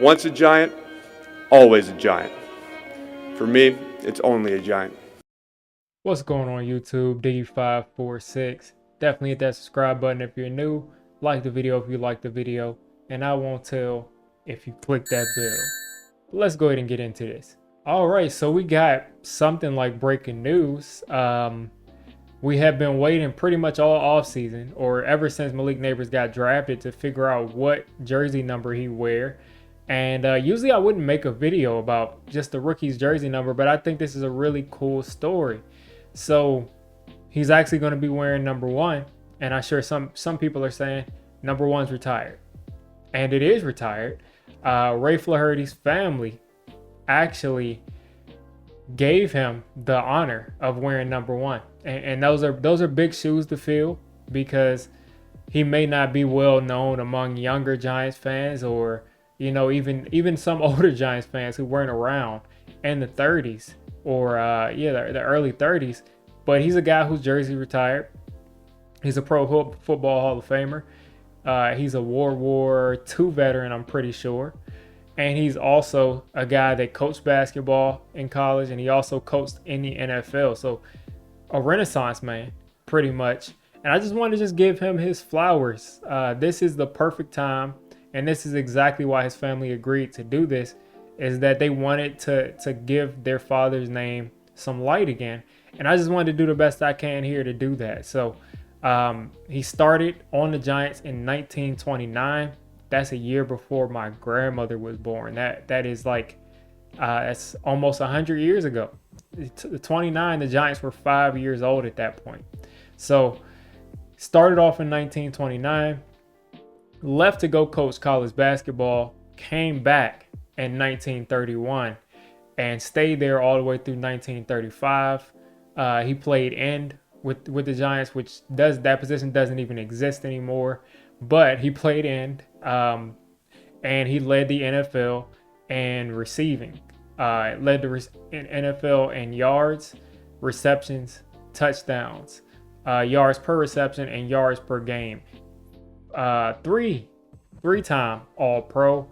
Once a giant, always a giant. For me, it's only a giant. What's going on YouTube? Diggy546. Definitely hit that subscribe button if you're new. Like the video if you like the video. And I won't tell if you click that bell. But let's go ahead and get into this. Alright, so we got something like breaking news. We have been waiting pretty much all offseason, or ever since Malik Nabers got drafted, to figure out what jersey number he wear. And usually I wouldn't make a video about just the rookie's jersey number, but I think this is a really cool story. So he's actually going to be wearing number 1, and I'm sure some people are saying number 1's retired, and it is retired. Ray Flaherty's family actually gave him the honor of wearing number 1, and those are big shoes to fill, because he may not be well known among younger Giants fans, or even some older Giants fans who weren't around in the 30s or the early 30s. But he's a guy whose jersey retired. He's a Pro Football Hall of Famer. He's a World War II veteran, I'm pretty sure. And he's also a guy that coached basketball in college, and he also coached in the NFL. So a Renaissance man, pretty much. And I just wanted to give him his flowers. This is the perfect time, and this is exactly why his family agreed to do this, is that they wanted to give their father's name some light again. And I just wanted to do the best I can here to do that. So he started on the Giants in 1929. That's a year before my grandmother was born. That is like, that's almost 100 years ago. 29, the Giants were 5 years old at that point. So started off in 1929, left to go coach college basketball, came back in 1931 and stayed there all the way through 1935. He played end with the Giants, which that position doesn't even exist anymore, but he played end, and he led the NFL in receiving. Led the NFL in yards, receptions, touchdowns, yards per reception, and yards per game. Three-time All-Pro,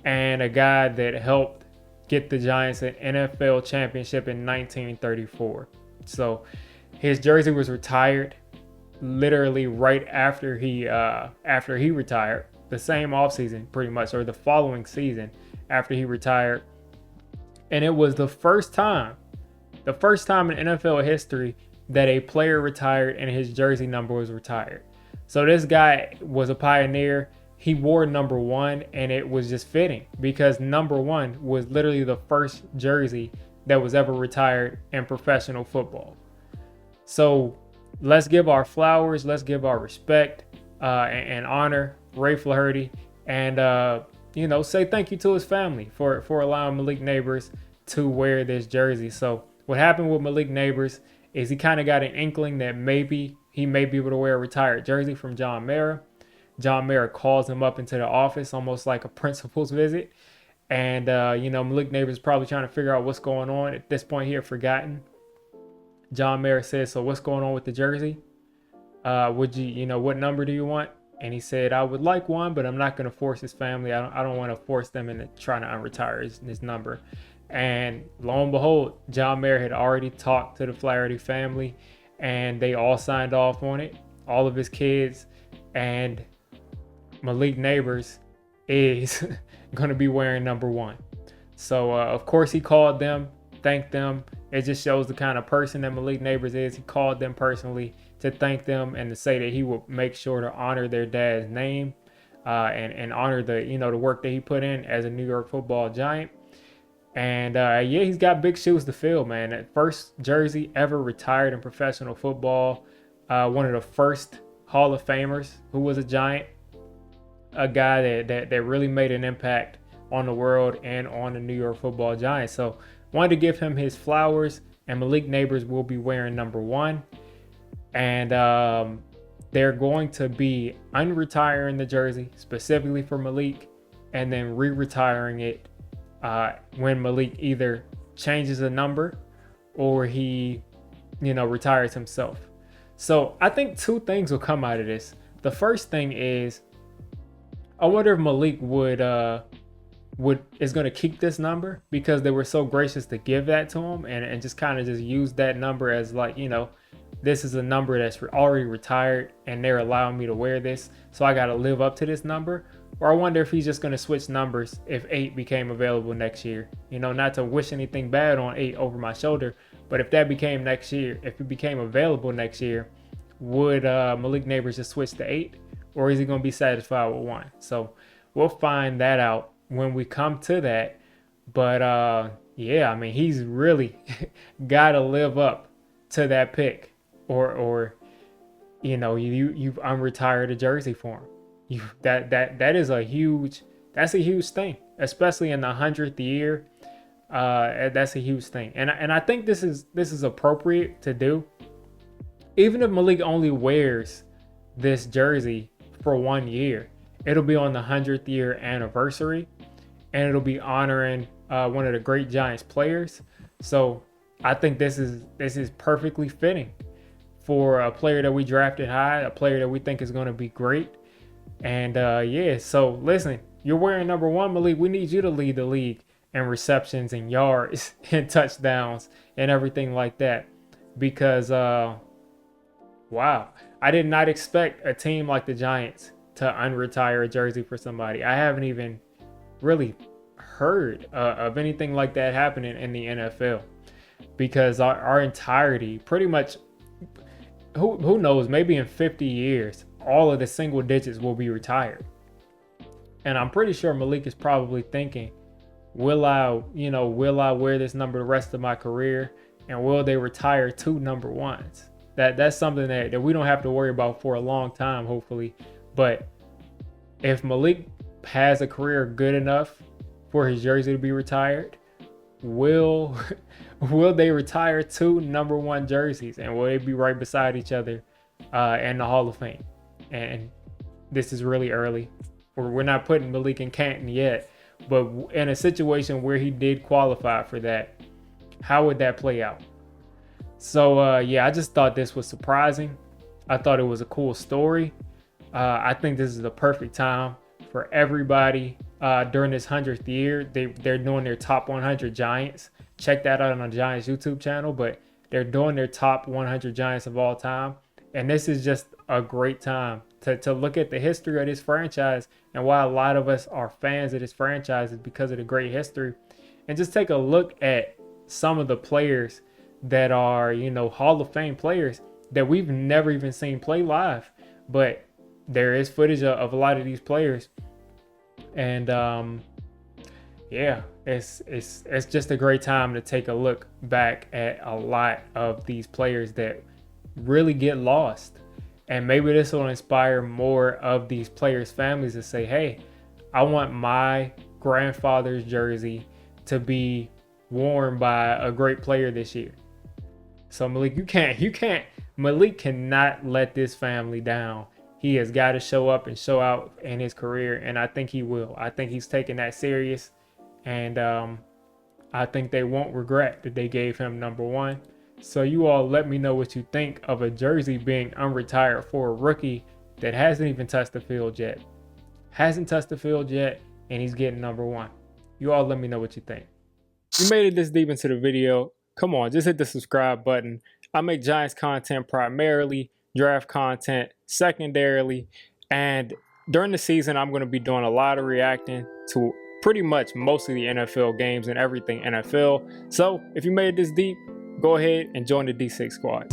and a guy that helped get the Giants an NFL championship in 1934. So his jersey was retired literally right after he retired, the same offseason pretty much, or the following season after he retired. And it was the first time in NFL history that a player retired and his jersey number was retired. So this guy was a pioneer. He wore number 1, and it was just fitting, because number 1 was literally the first jersey that was ever retired in professional football. So let's give our flowers, let's give our respect and honor Ray Flaherty, and say thank you to his family for allowing Malik Nabers to wear this jersey. So what happened with Malik Nabers is he kind of got an inkling that maybe he may be able to wear a retired jersey from John Mara. John Mara calls him up into the office, almost like a principal's visit. And, Malik Nabers is probably trying to figure out what's going on. At this point, he had forgotten. John Mara says, "So what's going on with the jersey? What number do you want?" And he said, "I would like 1, but I'm not going to force his family. I don't want to force them into trying to unretire his number." And lo and behold, John Mara had already talked to the Flaherty family, and they all signed off on it, all of his kids. And Malik Nabers is going to be wearing number 1. So, of course, he called them, thanked them. It just shows the kind of person that Malik Nabers is. He called them personally to thank them and to say that he will make sure to honor their dad's name and honor the work that he put in as a New York Football Giant. And he's got big shoes to fill, man. That first jersey ever retired in professional football. One of the first Hall of Famers who was a Giant. A guy that really made an impact on the world and on the New York Football Giants. So wanted to give him his flowers, and Malik Nabers will be wearing number 1. And they're going to be unretiring the jersey specifically for Malik, and then re-retiring it when Malik either changes the number or he, retires himself. So I think 2 things will come out of this. The first thing is, I wonder if Malik would is going to keep this number because they were so gracious to give that to him, and just kind of just use that number as like, this is a number that's already retired and they're allowing me to wear this, so I got to live up to this number. Or I wonder if he's just going to switch numbers if 8 became available next year. Not to wish anything bad on 8 over my shoulder, but if that became next year, if it became available next year, would Malik Nabers just switch to 8, or is he going to be satisfied with 1? So we'll find that out when we come to that. But yeah, I mean, he's really got to live up to that pick, or you've unretired a jersey for him. That's a huge thing, especially in the 100th year. That's a huge thing, and I think this is appropriate to do. Even if Malik only wears this jersey for 1 year, it'll be on the 100th year anniversary, and it'll be honoring one of the great Giants players. So I think this is perfectly fitting for a player that we drafted high, a player that we think is going to be great. And yeah, so listen, you're wearing number 1, Malik. We need you to lead the league in receptions and yards and touchdowns and everything like that. Because wow, I did not expect a team like the Giants to unretire a jersey for somebody. I haven't even really heard of anything like that happening in the NFL, because our entirety, pretty much, who knows, maybe in 50 years, all of the single digits will be retired. And I'm pretty sure Malik is probably thinking, will I wear this number the rest of my career? And will they retire 2 number 1s? That's something that we don't have to worry about for a long time, hopefully. But if Malik has a career good enough for his jersey to be retired, will they retire 2 number 1 jerseys? And will they be right beside each other in the Hall of Fame? And this is really early. We're not putting Malik in Canton yet, but in a situation where he did qualify for that, how would that play out? So yeah, I just thought this was surprising. I thought it was a cool story. I think this is the perfect time for everybody during this 100th year. They're doing their top 100 Giants. Check that out on the Giants YouTube channel, but they're doing their top 100 Giants of all time. And this is just a great time to look at the history of this franchise and why a lot of us are fans of this franchise is because of the great history. And just take a look at some of the players that are, Hall of Fame players that we've never even seen play live. But there is footage of a lot of these players. And yeah, it's just a great time to take a look back at a lot of these players that really get lost. And maybe this will inspire more of these players' families to say, hey, I want my grandfather's jersey to be worn by a great player this year. So Malik, Malik cannot let this family down. He has got to show up and show out in his career, and I think he will. I think he's taking that serious, and I think they won't regret that they gave him number 1. So you all let me know what you think of a jersey being unretired for a rookie that hasn't even touched the field yet. Hasn't touched the field yet, and he's getting number 1. You all let me know what you think. You made it this deep into the video. Come on, just hit the subscribe button. I make Giants content primarily, draft content secondarily, and during the season, I'm going to be doing a lot of reacting to pretty much most of the NFL games and everything NFL. So if you made it this deep, go ahead and join the D6 squad.